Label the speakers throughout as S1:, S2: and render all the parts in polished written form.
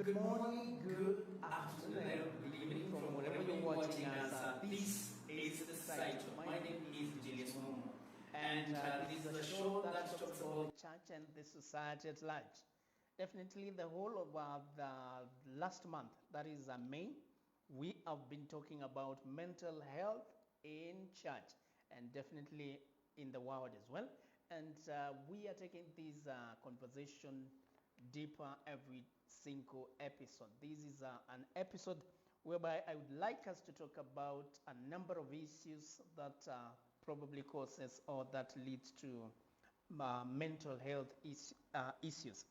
S1: Good morning, good afternoon, good evening from wherever you're watching us. This is the site. My name is Julius Momo, and this is a show that talks about the church and the society at large. Definitely, the whole of the last month, that is May, we have been talking about mental health in church and definitely in the world as well. And we are taking this conversation deeper every single episode. This is an episode whereby I would like us to talk about a number of issues that probably causes or that leads to mental health issues.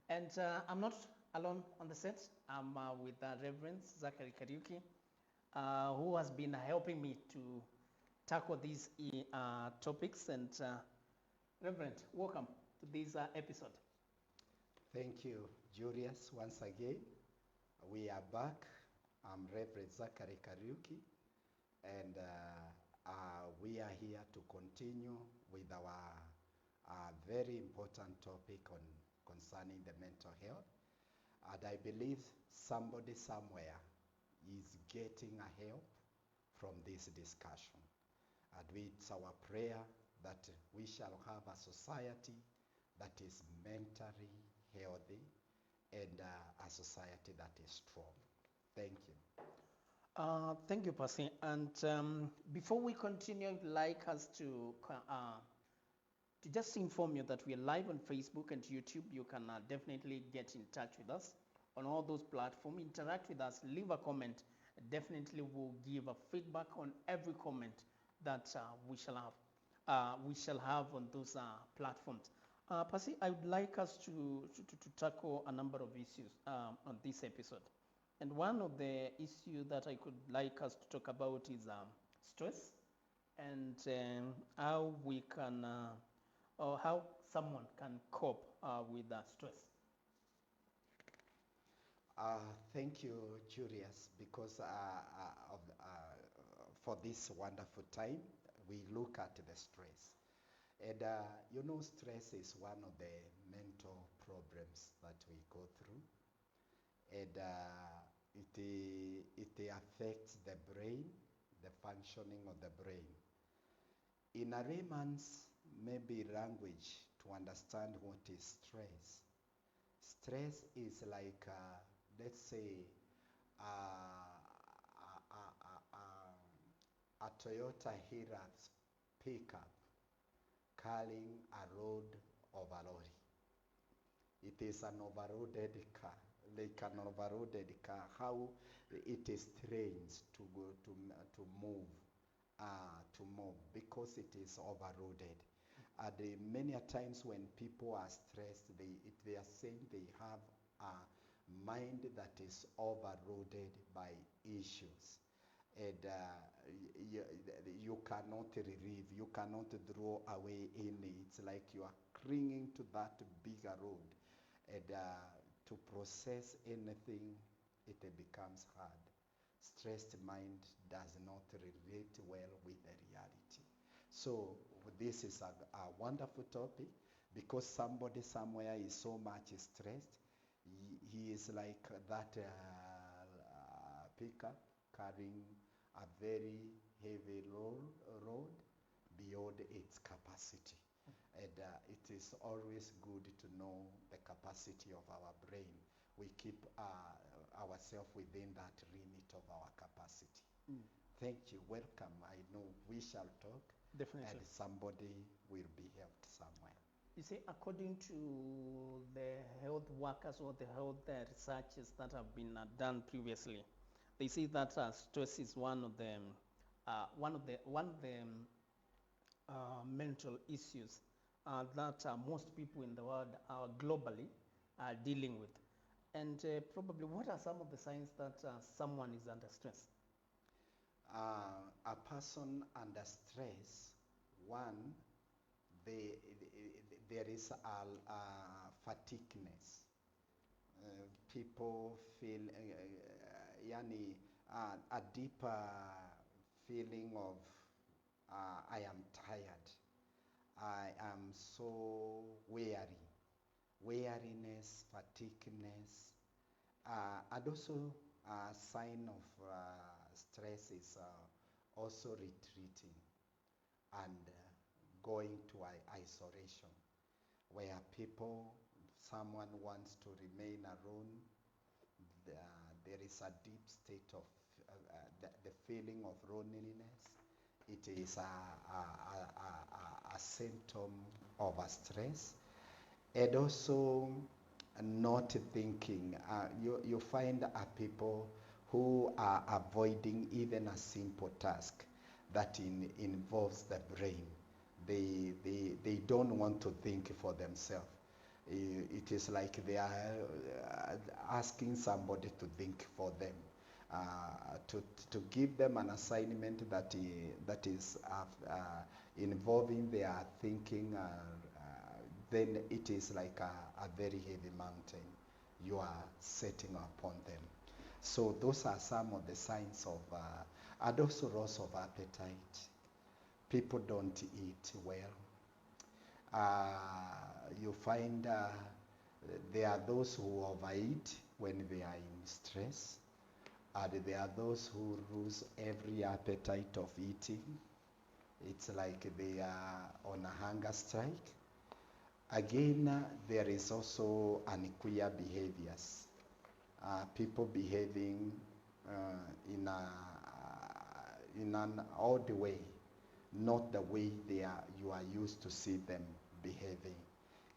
S1: And I'm not alone on the set. I'm with Reverend Zachary Kariuki, who has been helping me to tackle these topics. And Reverend, welcome to this episode.
S2: Thank you, Julius, once again. We are back. I'm Reverend Zachary Kariuki, and we are here to continue with our very important topic concerning the mental health. And I believe somebody somewhere is getting a help from this discussion. And it's our prayer that we shall have a society that is mentally healthy and a society that is strong. Thank you.
S1: Thank you, Percy. And before we continue, I'd like us to just inform you that we are live on Facebook and YouTube. You can definitely get in touch with us on all those platforms. Interact with us, leave a comment. Definitely will give a feedback on every comment that we shall have on those platforms. Percy, I would like us to tackle a number of issues on this episode. And one of the issues that I could like us to talk about is stress and how we can, or how someone can cope with stress.
S2: Thank you, Julius, because for this wonderful time, we look at the stress. And stress is one of the mental problems that we go through. And it affects the brain, the functioning of the brain. In a layman's maybe language, to understand what is stress. Stress is like, let's say, a Toyota Hilux pickup carrying a load of a lorry. It is an overloaded car, like an overloaded car. How it is trained to go to move, because it is overloaded. And many a times when people are stressed, they are saying they have a mind that is overloaded by issues. And you cannot relieve, you cannot draw away any. It's like you are clinging to that bigger road. And to process anything, it becomes hard. Stressed mind does not relate well with the reality. So this is a wonderful topic because somebody somewhere is so much stressed. He is like that pickup carrying a very heavy load beyond its capacity. And it is always good to know the capacity of our brain. We keep ourselves within that limit of our capacity. Thank you. Welcome. I know we shall talk.
S1: Definitely.
S2: And somebody will be helped somewhere.
S1: You see, according to the health workers or the health researches that have been done previously, they say that stress is one of the mental issues that most people in the world are globally dealing with. And probably, what are some of the signs that someone is under stress?
S2: A person under stress, one, there is a fatigueness. People feel a deeper feeling of I am tired. I am so weary. Weariness, fatigueness, And also a sign of stress is also retreating and going to isolation, where someone wants to remain alone. There is a deep state of the feeling of loneliness. It is a symptom of a stress. And also not thinking. You find people who are avoiding even a simple task that involves the brain. They don't want to think for themselves. It is like they are asking somebody to think for them, to give them an assignment that is involving their thinking. Then it is like a very heavy mountain you are setting upon them. So those are some of the signs of, and also loss of appetite. People don't eat well. You find there are those who overeat when they are in stress, and there are those who lose every appetite of eating. It's like they are on a hunger strike. Again, there is also unclear behaviors. People behaving in an odd way, not the way you are used to see them behaving.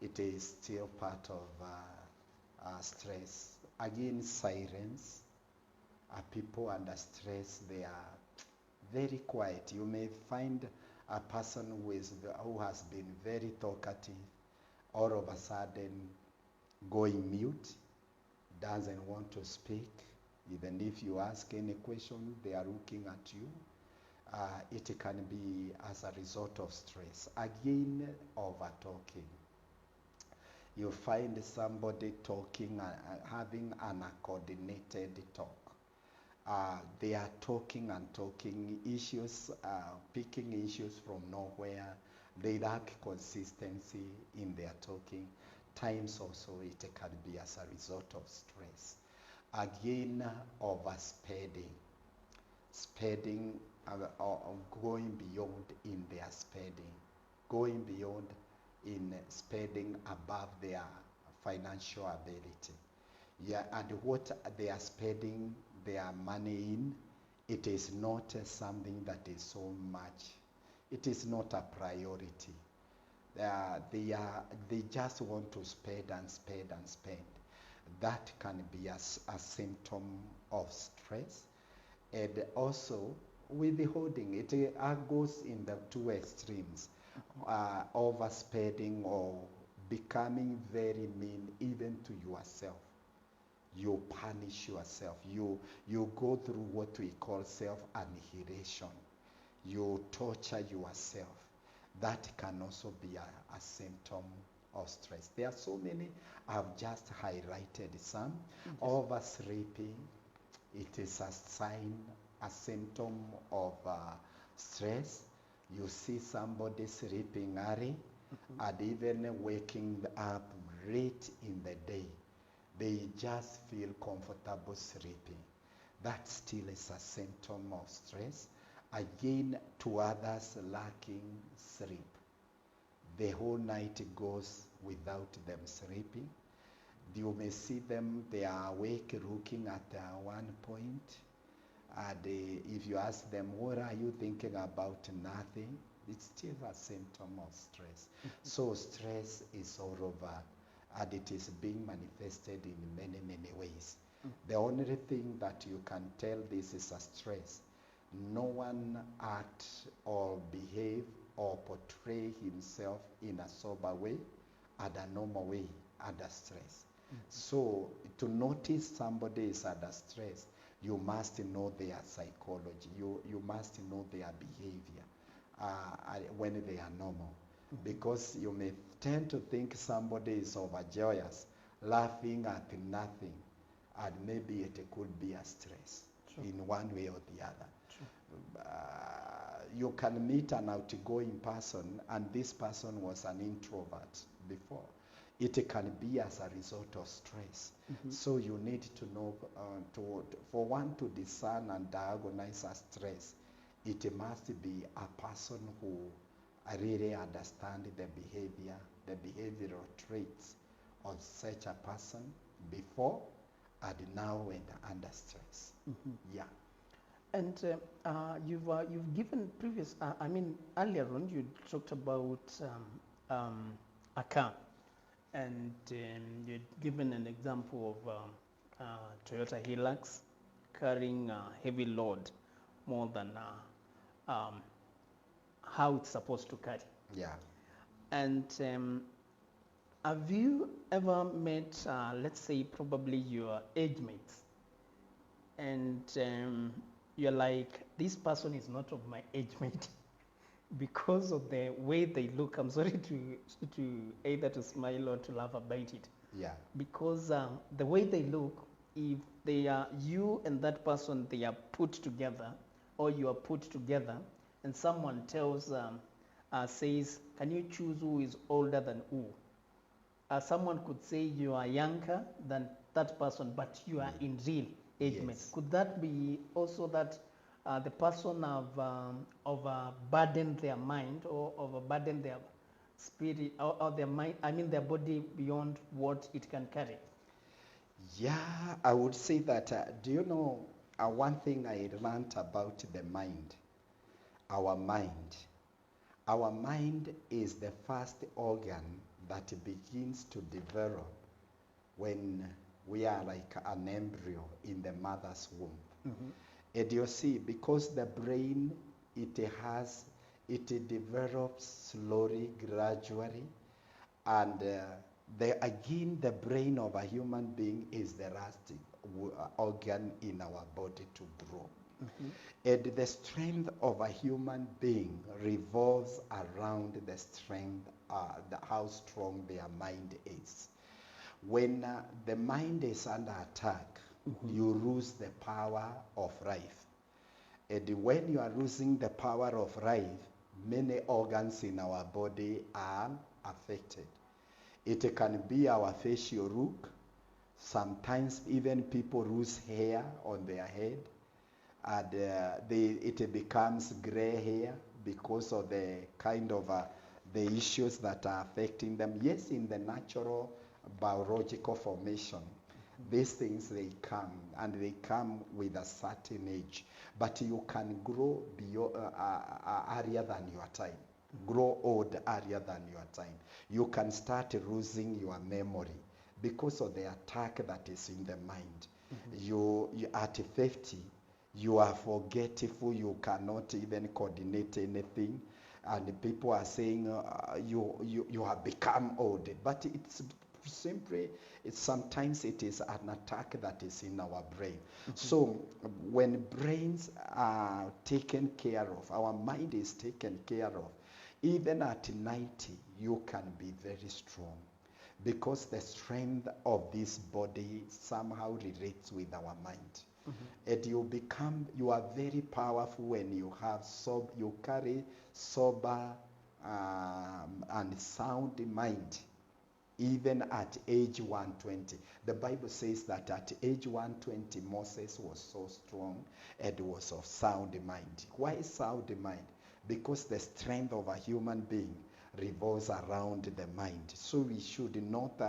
S2: It is still part of stress. Again, silence. People under stress, they are very quiet. You may find a person who has been very talkative, all of a sudden going mute, doesn't want to speak. Even if you ask any question, they are looking at you. It can be as a result of stress. Again, over talking. You find somebody talking, having an uncoordinated talk. They are talking and talking issues, picking issues from nowhere. They lack consistency in their talking. Times also it can be as a result of stress. Again, overspending. Spending, going beyond in their spending. Going beyond in spending above their financial ability. Yeah, and what they are spending their money in, it is not something that is so much. It is not a priority. They just want to spend and spend and spend. That can be a symptom of stress. And also, withholding, it goes in the two extremes. Overspending or becoming very mean even to yourself. You punish yourself. You go through what we call self-annihilation. You torture yourself. That can also be a symptom of stress. There are so many. I've just highlighted some. Oversleeping, it is a sign, a symptom of stress. You see somebody sleeping early and even waking up late in the day. They just feel comfortable sleeping. That still is a symptom of stress. Again, to others lacking sleep. The whole night goes without them sleeping. You may see them, they are awake looking at one point. And if you ask them, what are you thinking about? Nothing. It's still a symptom of stress. So stress is all over, and it is being manifested in many, many ways. The only thing that you can tell this is a stress. No one act or behave or portray himself in a sober way and a normal way under stress. So to notice somebody is under stress, you must know their psychology. You must know their behavior when they are normal. Because you may tend to think somebody is overjoyous, laughing at nothing, and maybe it could be a stress in one way or the other. You can meet an outgoing person, and this person was an introvert before. It can be as a result of stress. So you need to know, for one to discern and diagnose a stress, it must be a person who really understands the behavioral traits of such a person before and now when under stress. Yeah.
S1: And you've given previous, earlier on you talked about a car, and you'd given an example of Toyota Hilux carrying a heavy load more than how it's supposed to carry.
S2: Yeah.
S1: And have you ever met, let's say, probably your age mates, and you're like, this person is not of my age mate because of the way they look? I'm sorry to either to smile or to laugh about it.
S2: Yeah.
S1: Because the way they look, if they are you and that person, they are put together, or you are put together, and someone says, can you choose who is older than who? Someone could say you are younger than that person, but you are in real age mates.
S2: Yes.
S1: Could that be also that the person have overburdened their mind, or overburdened their spirit, or their mind, their body beyond what it can carry?
S2: Yeah, I would say that, do you know, one thing I learned about the mind, our mind is the first organ that begins to develop when we are like an embryo in the mother's womb. And you see, because the brain, it develops slowly, gradually, and the brain of a human being is the last organ in our body to grow. And the strength of a human being revolves around the strength, how strong their mind is. When the mind is under attack, you lose the power of life. And when you are losing the power of life, many organs in our body are affected. It can be our facial look. Sometimes even people lose hair on their head, and it becomes gray hair because of the kind of the issues that are affecting them. Yes, in the natural biological formation, these things, they come, and they come with a certain age. But you can grow earlier than your time, grow old earlier than your time. You can start losing your memory because of the attack that is in the mind. You at 50, you are forgetful, you cannot even coordinate anything, and people are saying you have become old. But it's simply, sometimes it is an attack that is in our brain. So when brains are taken care of, our mind is taken care of, even at 90, you can be very strong, because the strength of this body somehow relates with our mind. And you are very powerful when you carry sober and sound mind, even at age 120. The Bible says that at age 120, Moses was so strong and was of sound mind. Why sound mind? Because the strength of a human being revolves around the mind. So we should not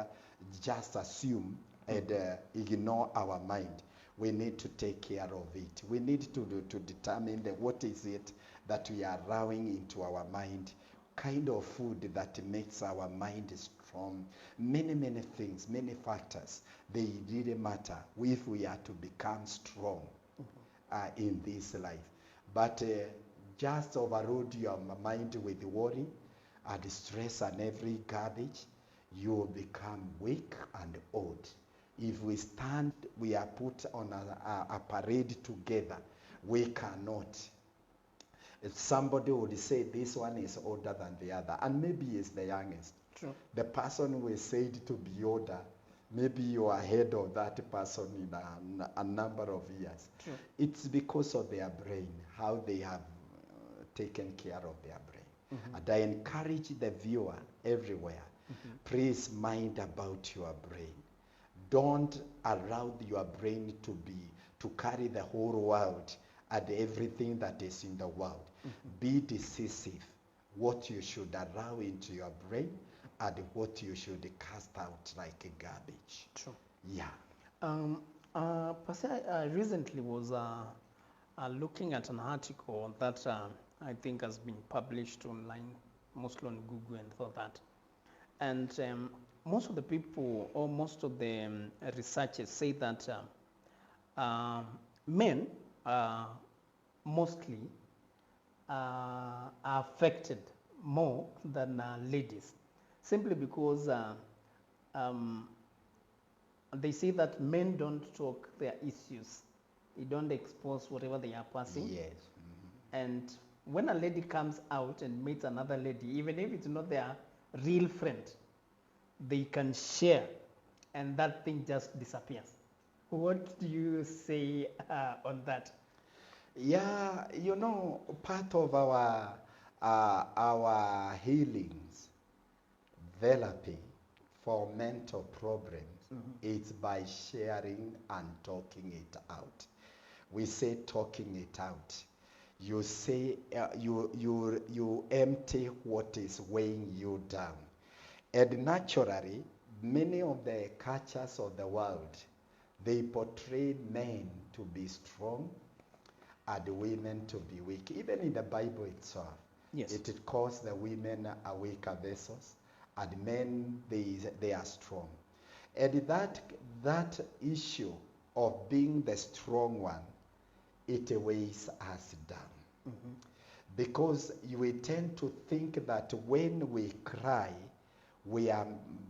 S2: just assume and ignore our mind. We need to take care of it. We need to determine what is it that we are allowing into our mind, kind of food that makes our mind strong. Many things, many factors, they really matter if we are to become strong in this life. But just overload your mind with worry and stress and every garbage, you will become weak and old. If we are put on a parade together, we cannot. If somebody would say this one is older than the other, and maybe he is the youngest.
S1: True.
S2: The person who is said to be older, maybe you are ahead of that person in a number of years.
S1: True.
S2: It's because of their brain, how they have taken care of their brain. And I encourage the viewer everywhere, Please mind about your brain. Don't allow your brain to carry the whole world and everything that is in the world. Be decisive what you should allow into your brain and what you should cast out like a garbage.
S1: True.
S2: Yeah.
S1: Pastor, I recently was looking at an article that I think has been published online, mostly on Google and all that. And most of the people, or most of the researchers say that men mostly are affected more than ladies, simply because they say that men don't talk their issues. They don't expose whatever they are passing.
S2: Yes.
S1: And when a lady comes out and meets another lady, even if it's not their real friend, they can share, and that thing just disappears. What do you say on that?
S2: Yeah, you know, part of our healings, therapy for mental problems, is by sharing and talking it out. We say talking it out. You say you empty what is weighing you down, and naturally, many of the cultures of the world, they portray men to be strong and women to be weak. Even in the Bible itself,
S1: Yes.
S2: it calls the women are weaker vessels, and men they are strong. And that issue of being the strong one, it weighs us down. Because we tend to think that when we cry, we are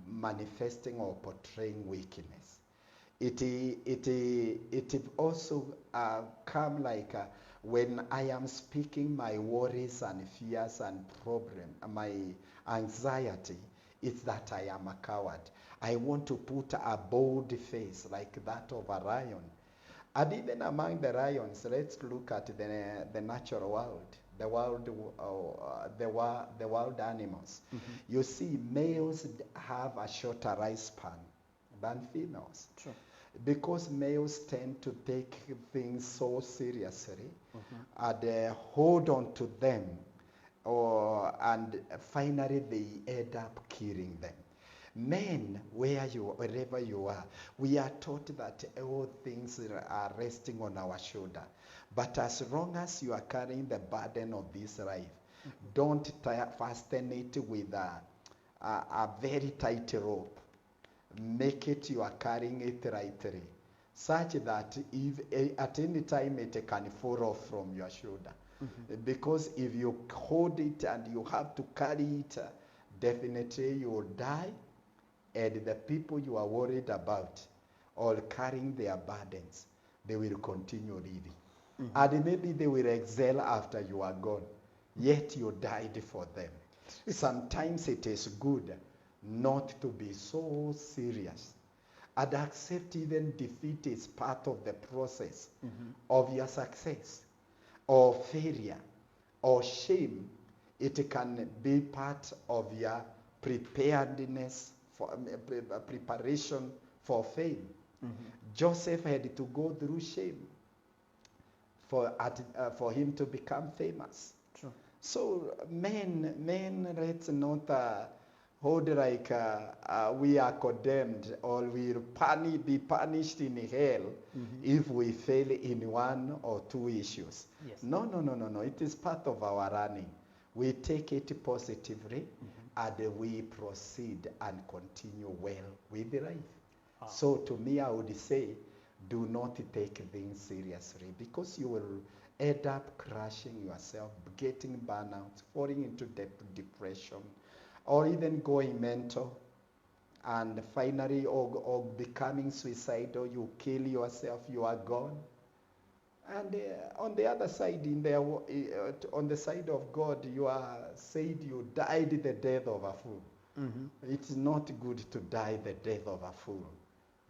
S2: manifesting or portraying weakness. It also come like when I am speaking my worries and fears and problem, my anxiety, it's that I am a coward. I want to put a bold face like that of a lion. And even among the lions, let's look at the natural world, the wild animals. You see, males have a shorter lifespan than females.
S1: True.
S2: Because males tend to take things so seriously and hold on to them, and finally they end up killing them. Men, wherever you are, we are taught that all things are resting on our shoulder. But as long as you are carrying the burden of this life, don't fasten it with a very tight rope. Make it you are carrying it rightly, such that if at any time it can fall off from your shoulder. Because if you hold it and you have to carry it, definitely you will die, and the people you are worried about or carrying their burdens, they will continue living. And maybe they will excel after you are gone, yet you died for them. Sometimes it is good not to be so serious and accept even defeat is part of the process of your success or failure or shame. It can be part of your preparedness for preparation for fame. Joseph had to go through shame for him to become famous.
S1: True.
S2: So men, let's not hold like we are condemned or we'll be punished in hell if we fail in one or two issues.
S1: Yes.
S2: No. It is part of our running. We take it positively and we proceed and continue well with life. So to me, I would say, do not take things seriously, because you will end up crashing yourself, getting burnout, falling into depression, or even going mental, and finally, or becoming suicidal. You kill yourself, you are gone. And on the other side, on the side of God, you are said you died the death of a fool. It's not good to die the death of a fool,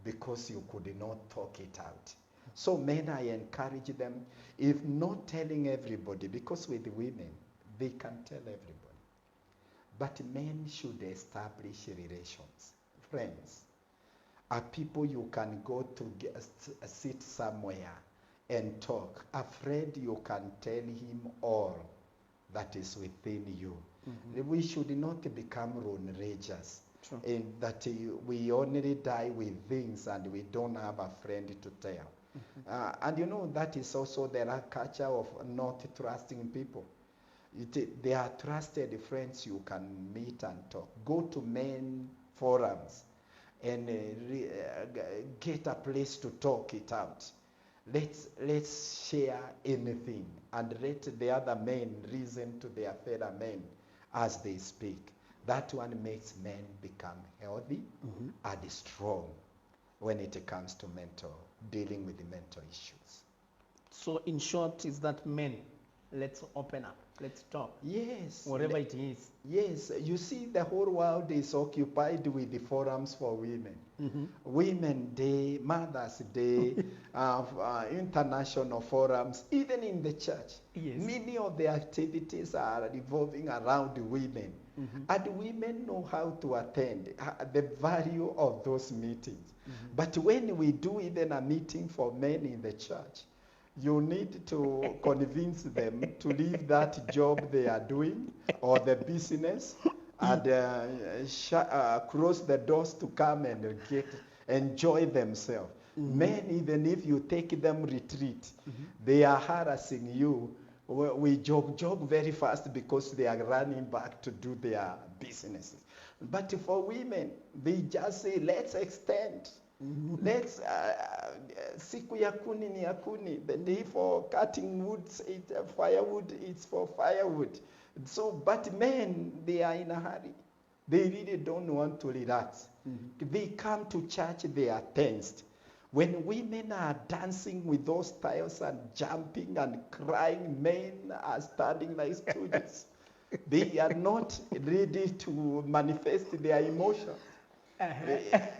S2: because you could not talk it out. So men, I encourage them, if not telling everybody, because with women, they can tell everybody. But men should establish relations, friends. Are people you can go to sit somewhere and talk. A friend, you can tell him all that is within you. We should not become lone rangers.
S1: True.
S2: In that we only die with things and we don't have a friend to tell. And you know, that is also the culture of not trusting people. They are trusted friends you can meet and talk. Go to men forums and get a place to talk it out. Let's share anything and let the other men reason to their fellow men as they speak. That one makes men become healthy and strong when it comes to dealing with the mental issues.
S1: So in short, is that men, let's open up, let's talk.
S2: Yes.
S1: Whatever it is.
S2: Yes, you see, the whole world is occupied with the forums for women. Women Day, Mother's Day, international forums, even in the church.
S1: Yes.
S2: Many of the activities are revolving around women. And women know how to attend, the value of those meetings. But when we do even a meeting for men in the church, you need to convince them to leave that job they are doing or the business and close the doors to come and enjoy themselves. Men, even if you take them retreat, they are harassing you. We jog very fast because they are running back to do their businesses. But for women, they just say, let's extend. Let's siku ya kuni ni ya kuni. The day for cutting wood, firewood, it's for firewood. So, but men, they are in a hurry. They really don't want to relax. They come to church, they are tensed. When women are dancing with those tiles and jumping and crying, men are standing like stooges. They are not ready to manifest their emotions.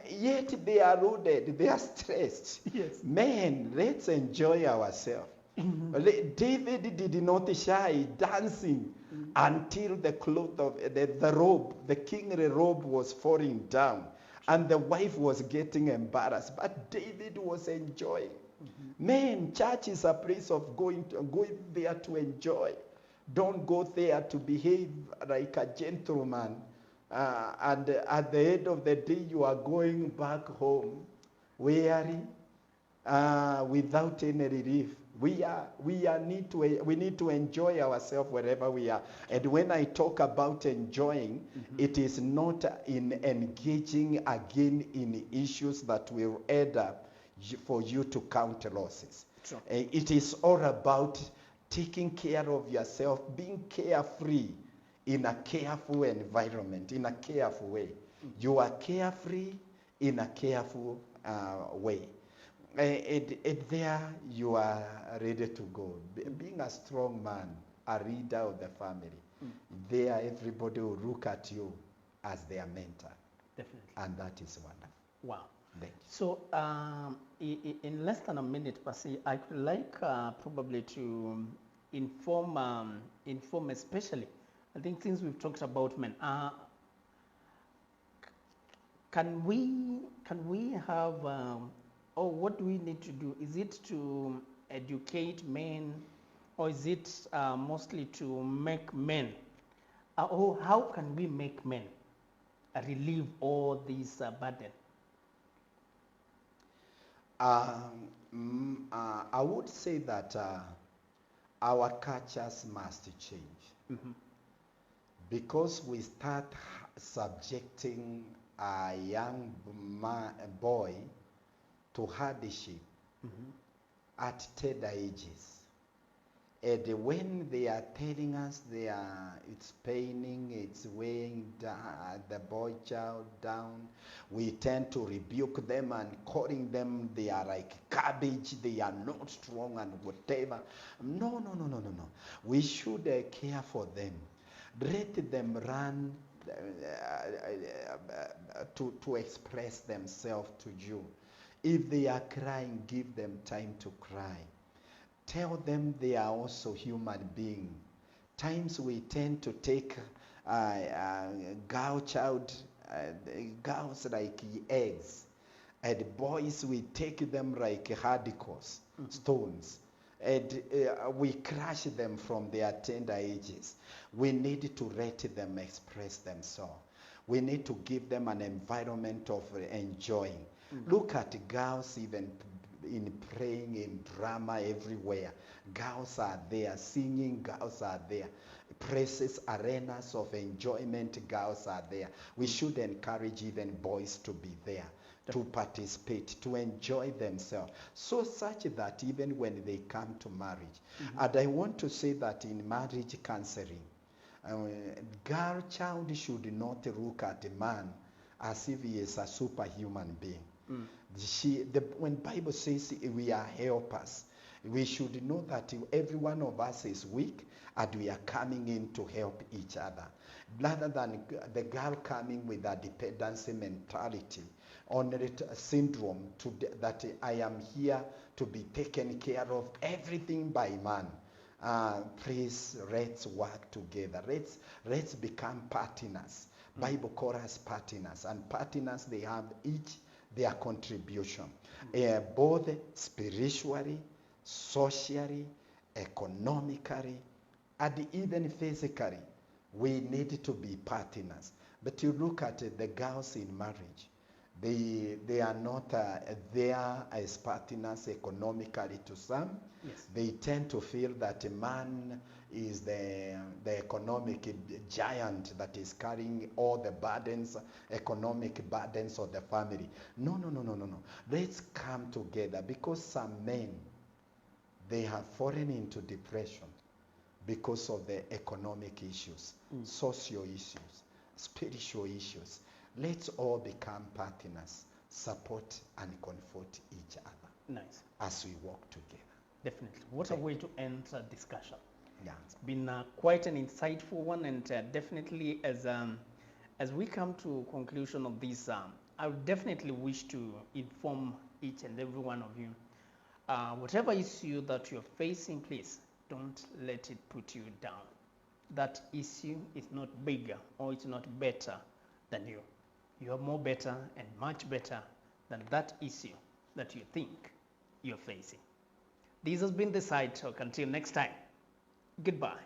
S2: Yet they are loaded, they are stressed.
S1: Yes.
S2: Men, let's enjoy ourselves. David did not shy dancing until the cloth of the robe, the kingly robe was falling down and the wife was getting embarrassed. But David was enjoying. Men, church is a place of going there to enjoy. Don't go there to behave like a gentleman. And at the end of the day, you are going back home weary, without any relief. We need to enjoy ourselves wherever we are. And when I talk about enjoying, it is not in engaging again in issues that will end up for you to count losses.
S1: Sure.
S2: It is all about taking care of yourself, being carefree in a careful environment, in a careful way. You are carefree in a careful way. There you are ready to go. Being a strong man, a leader of the family, there everybody will look at you as their mentor.
S1: Definitely.
S2: And that is wonderful.
S1: Wow.
S2: Thank you.
S1: So in less than a minute, Pasi, I would like probably to inform especially, I think since we've talked about men, can we have, or what do we need to do? Is it to educate men, or is it mostly to make men, or how can we make men relieve all these burden?
S2: I would say that our cultures must change. Because we start subjecting a young boy to hardship at tender ages. And when they are telling us it's paining, it's weighing the boy child down, we tend to rebuke them and calling them they are like garbage, they are not strong and whatever. No. We should care for them. Let them run to express themselves to you. If they are crying, give them time to cry. Tell them they are also human beings. Times we tend to take gouge out girls like eggs, and boys we take them like hardicores, stones, and we crush them from their tender ages. We need to let them express themselves. We need to give them an environment of enjoying. Look at girls even in praying, in drama, everywhere. Girls are there, singing, girls are there. Praises, arenas of enjoyment, girls are there. We should encourage even boys to be there, to participate, to enjoy themselves, so such that even when they come to marriage, and I want to say that in marriage counseling, girl child should not look at a man as if he is a superhuman being. When Bible says we are helpers, we should know that every one of us is weak and we are coming in to help each other. Rather than the girl coming with a dependency mentality on a syndrome that I am here to be taken care of everything by man. Please, let's work together. Let's become partners. Bible calls us partners, and partners, they have each their contribution, both spiritually, socially, economically, and even physically. We need to be partners. But you look at the girls in marriage, they are not there as partners economically to some.
S1: Yes.
S2: They tend to feel that a man is the economic giant that is carrying all the burdens, economic burdens of the family. No. Let's come together, because some men, they have fallen into depression because of the economic issues, social issues, spiritual issues. Let's all become partners, support and comfort each other.
S1: Nice.
S2: As we work together.
S1: Definitely. What a way to end a discussion.
S2: Yeah.
S1: It's been quite an insightful one, and definitely as we come to conclusion of this, I would definitely wish to inform each and every one of you, whatever issue that you're facing, please don't let it put you down. That issue is not bigger or it's not better than you. You are more better and much better than that issue that you think you're facing. This has been The Side Talk. Until next time, goodbye.